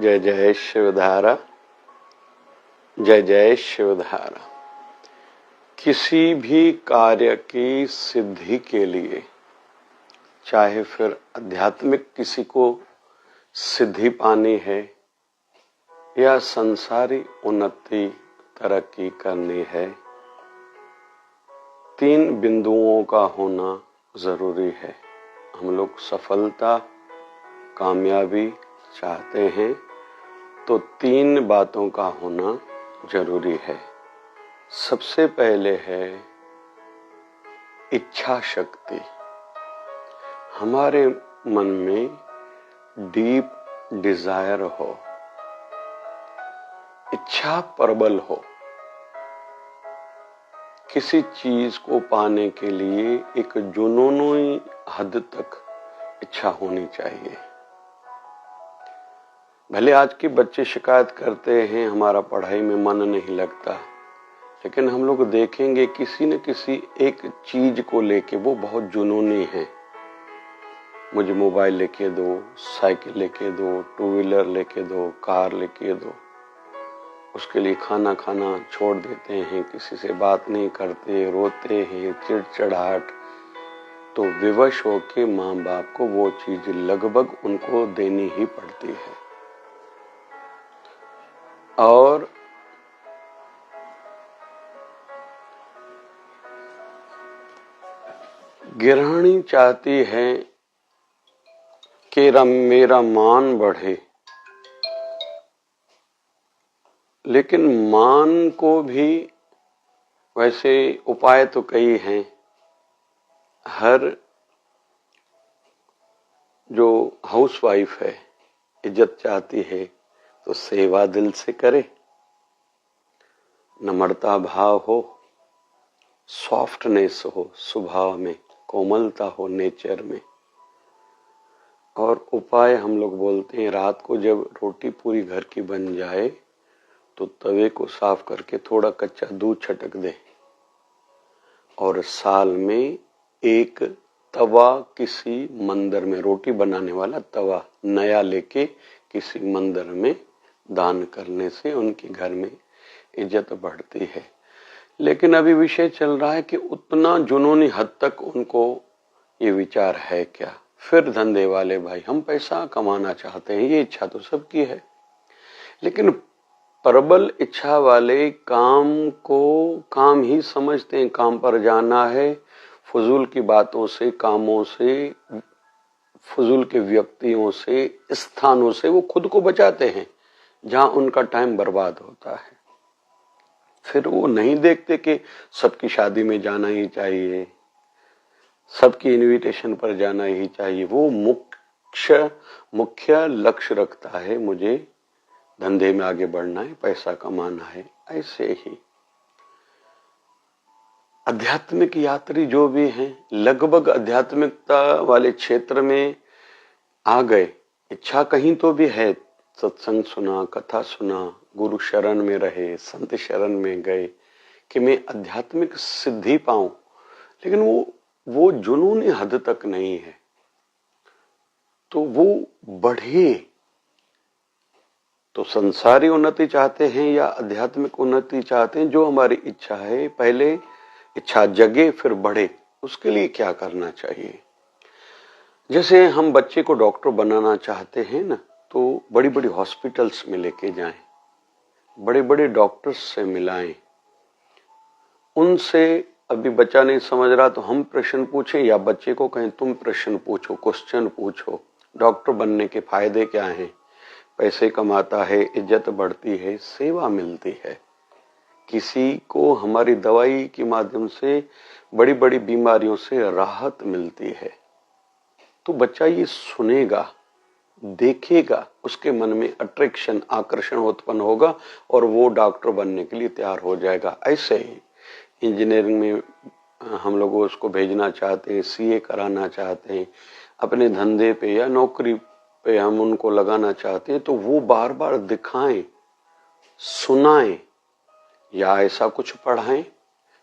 जय जय शिवधारा, जय जय शिवधारा। किसी भी कार्य की सिद्धि के लिए, चाहे फिर आध्यात्मिक किसी को सिद्धि पानी है या संसारी उन्नति तरक्की करनी है, 3 बिंदुओं का होना जरूरी है। हम लोग सफलता, कामयाबी चाहते हैं तो 3 बातों का होना जरूरी है। सबसे पहले है इच्छा शक्ति। हमारे मन में डीप डिजायर हो, इच्छा प्रबल हो। किसी चीज को पाने के लिए एक जुनूनी हद तक इच्छा होनी चाहिए। भले आज के बच्चे शिकायत करते हैं हमारा पढ़ाई में मन नहीं लगता, लेकिन हम लोग देखेंगे किसी न किसी एक चीज को लेके वो बहुत जुनूनी है। मुझे मोबाइल लेके दो, साइकिल लेके दो, 2 व्हीलर लेके दो, कार लेके दो। उसके लिए खाना खाना छोड़ देते हैं, किसी से बात नहीं करते, रोते हैं, चिड़चिड़ाहट। तो विवश होके माँ बाप को वो चीज लगभग उनको देनी ही पड़ती है। और गृहिणी चाहती है कि मेरा मान बढ़े, लेकिन मान को भी वैसे उपाय तो कई हैं। हर जो हाउसवाइफ है इज्जत चाहती है तो सेवा दिल से करे, नम्रता भाव हो, सॉफ्टनेस हो, स्वभाव में कोमलता हो, नेचर में। और उपाय हम लोग बोलते हैं, रात को जब रोटी पूरी घर की बन जाए तो तवे को साफ करके थोड़ा कच्चा दूध छटक दे, और साल में एक तवा किसी मंदिर में, रोटी बनाने वाला तवा नया लेके किसी मंदिर में दान करने से उनके घर में इज्जत बढ़ती है। लेकिन अभी विषय चल रहा है कि उतना जुनूनी हद तक उनको ये विचार है क्या। फिर धंधे वाले भाई, हम पैसा कमाना चाहते हैं, ये इच्छा तो सबकी है, लेकिन प्रबल इच्छा वाले काम को काम ही समझते हैं। काम पर जाना है, फजूल की बातों से, कामों से, फजूल के व्यक्तियों से, स्थानों से वो खुद को बचाते हैं जहां उनका टाइम बर्बाद होता है। फिर वो नहीं देखते कि सबकी शादी में जाना ही चाहिए, सबकी इनविटेशन पर जाना ही चाहिए। वो मुख्य लक्ष्य रखता है, मुझे धंधे में आगे बढ़ना है, पैसा कमाना है। ऐसे ही आध्यात्मिक यात्री जो भी हैं, लगभग आध्यात्मिकता वाले क्षेत्र में आ गए। इच्छा कहीं तो भी है, सत्संग सुना, कथा सुना, गुरु शरण में रहे, संत शरण में गए कि मैं आध्यात्मिक सिद्धि पाऊं, लेकिन वो जुनूनी हद तक नहीं है। तो वो बढ़े तो संसारी उन्नति चाहते हैं या आध्यात्मिक उन्नति चाहते हैं, जो हमारी इच्छा है, पहले इच्छा जगे फिर बढ़े। उसके लिए क्या करना चाहिए? जैसे हम बच्चे को डॉक्टर बनाना चाहते हैं ना, तो बड़ी बड़ी हॉस्पिटल्स में लेके जाएं, बड़े बड़े डॉक्टर्स से मिलाएं, उनसे। अभी बच्चा नहीं समझ रहा तो हम प्रश्न पूछें या बच्चे को कहें तुम प्रश्न पूछो, क्वेश्चन पूछो। डॉक्टर बनने के फायदे क्या हैं? पैसे कमाता है, इज्जत बढ़ती है, सेवा मिलती है, किसी को हमारी दवाई के माध्यम से बड़ी बड़ी बीमारियों से राहत मिलती है। तो बच्चा ये सुनेगा, देखेगा, उसके मन में अट्रैक्शन, आकर्षण उत्पन्न होगा और वो डॉक्टर बनने के लिए तैयार हो जाएगा। ऐसे ही इंजीनियरिंग में हम लोग उसको भेजना चाहते हैं, सीए कराना चाहते हैं, अपने धंधे पे या नौकरी पे हम उनको लगाना चाहते हैं, तो वो बार बार दिखाएं, सुनाएं या ऐसा कुछ पढ़ाएं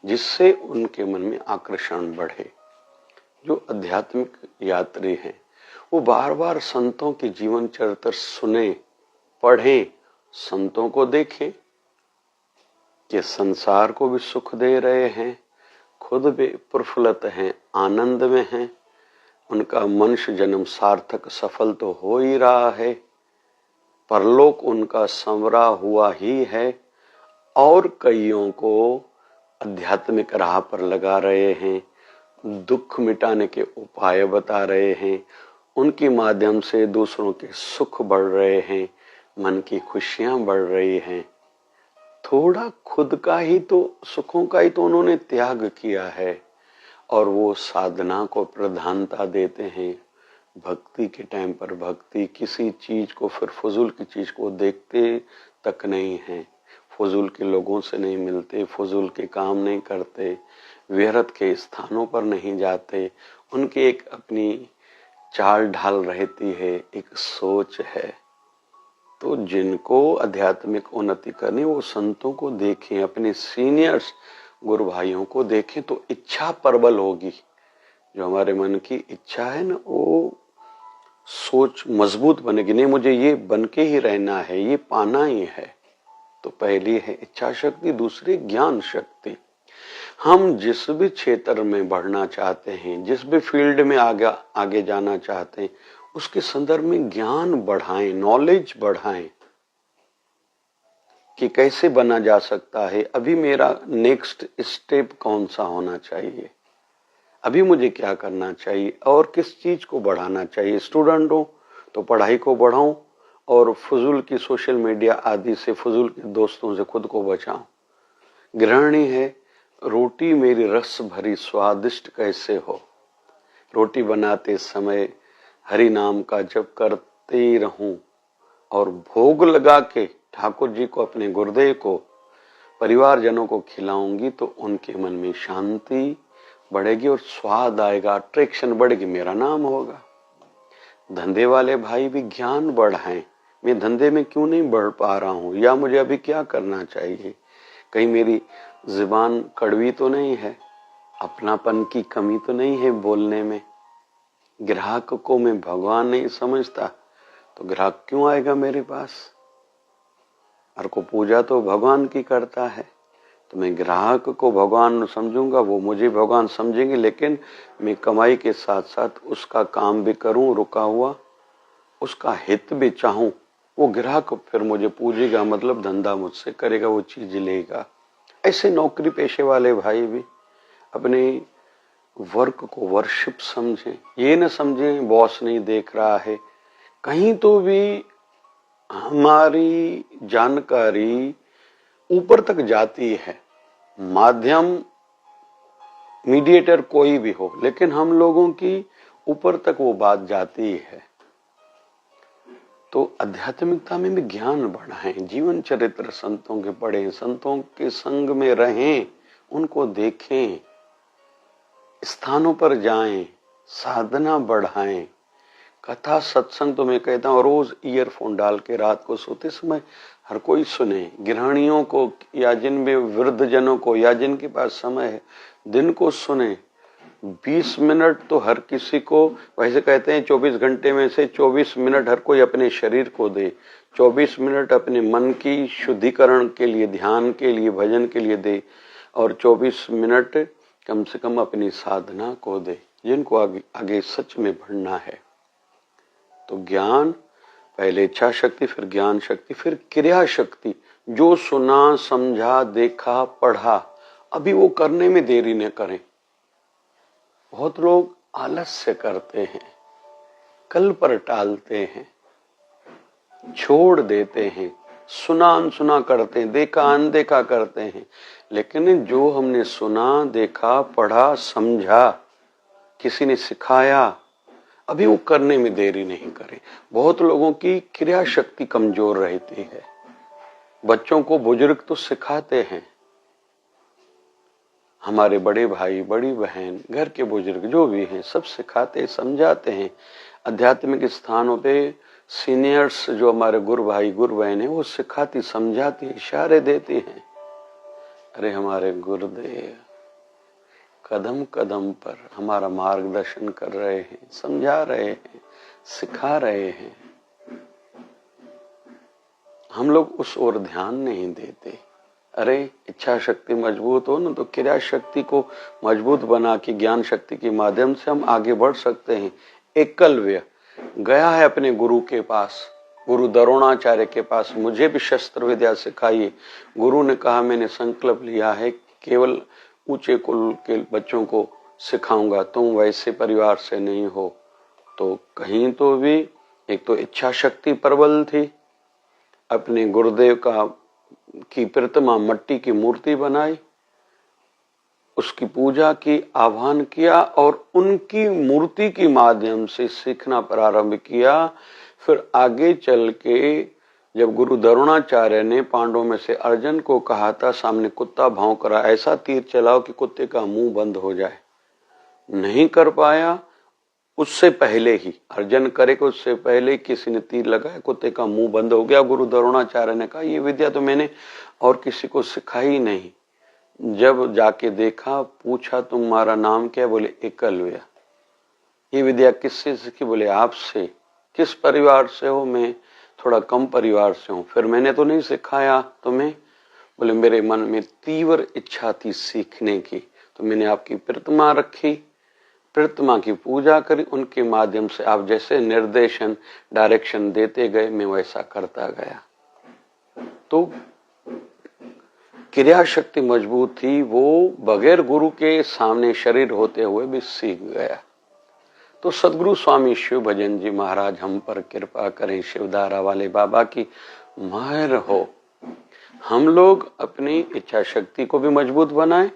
जिससे उनके मन में आकर्षण बढ़े। जो आध्यात्मिक यात्री हैं वो बार बार संतों के जीवन चरित्र सुने, पढ़ें, संतों को देखें कि संसार को भी सुख दे रहे हैं, खुद भी प्रफुल्लित हैं, आनंद में हैं, उनका मनुष्य जन्म सार्थक सफल तो हो ही रहा है, परलोक उनका संवरा हुआ ही है, और कईयों को आध्यात्मिक राह पर लगा रहे हैं, दुख मिटाने के उपाय बता रहे हैं, उनके माध्यम से दूसरों के सुख बढ़ रहे हैं, मन की खुशियां बढ़ रही हैं। थोड़ा खुद का ही तो, सुखों का ही तो उन्होंने त्याग किया है, और वो साधना को प्रधानता देते हैं। भक्ति के टाइम पर भक्ति, किसी चीज को, फिर फजूल की चीज को देखते तक नहीं है, फजूल के लोगों से नहीं मिलते, फजूल के काम नहीं करते, व्यर्थ के स्थानों पर नहीं जाते, उनकी एक अपनी चाल ढाल रहती है, एक सोच है। तो जिनको आध्यात्मिक उन्नति करनी, वो संतों को देखें, अपने सीनियर्स गुरु भाइयों को देखें, तो इच्छा प्रबल होगी। जो हमारे मन की इच्छा है ना, वो सोच मजबूत बनेगी, नहीं मुझे ये बन के ही रहना है, ये पाना ही है। तो पहली है इच्छा शक्ति, दूसरी ज्ञान शक्ति। हम जिस भी क्षेत्र में बढ़ना चाहते हैं, जिस भी फील्ड में आगे जाना चाहते हैं, उसके संदर्भ में ज्ञान बढ़ाएं, नॉलेज बढ़ाएं कि कैसे बना जा सकता है, अभी मेरा नेक्स्ट स्टेप कौन सा होना चाहिए, अभी मुझे क्या करना चाहिए और किस चीज को बढ़ाना चाहिए। स्टूडेंट हो तो पढ़ाई को बढ़ाऊं, और फजूल की सोशल मीडिया आदि से, फजूल के दोस्तों से खुद को बचाऊं। गृहिणी है, रोटी मेरी रस भरी स्वादिष्ट कैसे हो, रोटी बनाते समय हरि नाम का जप करते रहूं, और भोग लगा के ठाकुर जी को, अपने गुरुदेव को, परिवारजनों को खिलाऊंगी, तो उनके मन में शांति बढ़ेगी और स्वाद आएगा, अट्रैक्शन बढ़ेगी, मेरा नाम होगा। धंधे वाले भाई भी ज्ञान बढ़ाएं, मैं धंधे में क्यों नहीं बढ़ पा रहा हूं, या मुझे अभी क्या करना चाहिए, कहीं मेरी जुबान कड़वी तो नहीं है, अपनापन की कमी तो नहीं है बोलने में, ग्राहक को मैं भगवान नहीं समझता तो ग्राहक क्यों आएगा मेरे पास। हर को पूजा तो भगवान की करता है, तो मैं ग्राहक को भगवान समझूंगा, वो मुझे भगवान समझेंगे, लेकिन मैं कमाई के साथ साथ उसका काम भी करूं रुका हुआ, उसका हित भी चाहूं, वो ग्राहक फिर मुझे पूजेगा, मतलब धंधा मुझसे करेगा, वो चीज लेगा। ऐसे नौकरी पेशे वाले भाई भी अपने वर्क को वर्शिप समझें, ये न समझें बॉस नहीं देख रहा है। कहीं तो भी हमारी जानकारी ऊपर तक जाती है, माध्यम मीडिएटर कोई भी हो, लेकिन हम लोगों की ऊपर तक वो बात जाती है। तो आध्यात्मिकता में भी ज्ञान बढ़ाएं, जीवन चरित्र संतों के पढ़ें, संतों के संग में रहें, उनको देखें, स्थानों पर जाएं, साधना बढ़ाएं, कथा सत्संग तो मैं कहता हूँ रोज ईयरफोन डाल के रात को सोते समय हर कोई सुने, गृहिणियों को या जिन भी वृद्ध जनों को या जिनके पास समय है दिन को सुने। 20 मिनट तो हर किसी को, वैसे कहते हैं 24 घंटे में से 24 मिनट हर कोई अपने शरीर को दे, 24 मिनट अपने मन की शुद्धिकरण के लिए, ध्यान के लिए, भजन के लिए दे, और 24 मिनट कम से कम अपनी साधना को दे, जिनको आगे सच में बढ़ना है। तो ज्ञान पहले इच्छा शक्ति, फिर ज्ञान शक्ति, फिर क्रिया शक्ति। जो सुना, समझा, देखा, पढ़ा, अभी वो करने में देरी न करें। बहुत लोग आलस्य करते हैं, कल पर टालते हैं, छोड़ देते हैं, सुना अनसुना करते हैं, देखा अनदेखा करते हैं। लेकिन जो हमने सुना, देखा, पढ़ा, समझा, किसी ने सिखाया, अभी वो करने में देरी नहीं करें। बहुत लोगों की क्रिया शक्ति कमजोर रहती है। बच्चों को बुजुर्ग तो सिखाते हैं, हमारे बड़े भाई, बड़ी बहन, घर के बुजुर्ग जो भी हैं, सब सिखाते, समझाते हैं। आध्यात्मिक स्थानों पे सीनियर्स जो हमारे गुरु भाई, गुरु बहन है, वो सिखाती, समझाती, इशारे देती हैं। अरे हमारे गुरुदेव कदम कदम पर हमारा मार्गदर्शन कर रहे हैं, समझा रहे हैं, सिखा रहे हैं। हम लोग उस ओर ध्यान नहीं देते। अरे इच्छा शक्ति मजबूत हो ना तो क्रिया शक्ति को मजबूत बना के ज्ञान शक्ति के माध्यम से हम आगे बढ़ सकते हैं। एकलव्य गया है अपने गुरु के पास, गुरु द्रोणाचार्य के पास, मुझे भी शस्त्र विद्या सिखाइए। गुरु ने कहा मैंने संकल्प लिया है केवल ऊंचे कुल के बच्चों को सिखाऊंगा, तुम वैसे परिवार से नहीं हो। तो कहीं तो भी एक तो इच्छा शक्ति प्रबल थी, अपने गुरुदेव की प्रतिमा मट्टी की मूर्ति बनाई, उसकी पूजा की, आह्वान किया और उनकी मूर्ति के माध्यम से सीखना प्रारंभ किया। फिर आगे चल के जब गुरु द्रोणाचार्य ने पांडवों में से अर्जुन को कहा था सामने कुत्ता भौंक रहा, ऐसा तीर चलाओ कि कुत्ते का मुंह बंद हो जाए, नहीं कर पाया। उससे पहले ही अर्जुन करे कि उससे पहले किसी ने तीर लगाया, कुत्ते का मुंह बंद हो गया। गुरु द्रोणाचार्य ने कहा ये विद्या तो मैंने और किसी को सिखाई नहीं। जब जाके देखा, पूछा तुम्हारा नाम क्या, बोले एकलव्य। ये विद्या किससे सीखी, बोले आपसे। किस परिवार से हो, मैं थोड़ा कम परिवार से हूं। फिर मैंने तो नहीं सिखाया तुम्हें, बोले मेरे मन में तीव्र इच्छा थी सीखने की, तो मैंने आपकी प्रतिमा रखी, प्रतिमा की पूजा करी, उनके माध्यम से आप जैसे निर्देशन डायरेक्शन देते गए मैं वैसा करता गया। तो क्रिया शक्ति मजबूत थी, वो बगैर गुरु के सामने शरीर होते हुए भी सीख गया। तो सदगुरु स्वामी शिव भजन जी महाराज हम पर कृपा करें, शिवधारा वाले बाबा की महर हो। हम लोग अपनी इच्छा शक्ति को भी मजबूत बनाएं,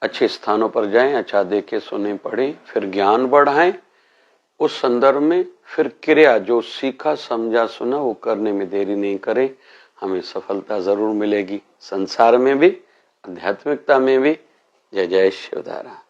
अच्छे स्थानों पर जाएं, अच्छा देखे सुने पढ़े, फिर ज्ञान बढ़ाएं उस संदर्भ में, फिर क्रिया जो सीखा समझा सुना वो करने में देरी नहीं करें, हमें सफलता जरूर मिलेगी, संसार में भी आध्यात्मिकता में भी। जय जय शिवधारा।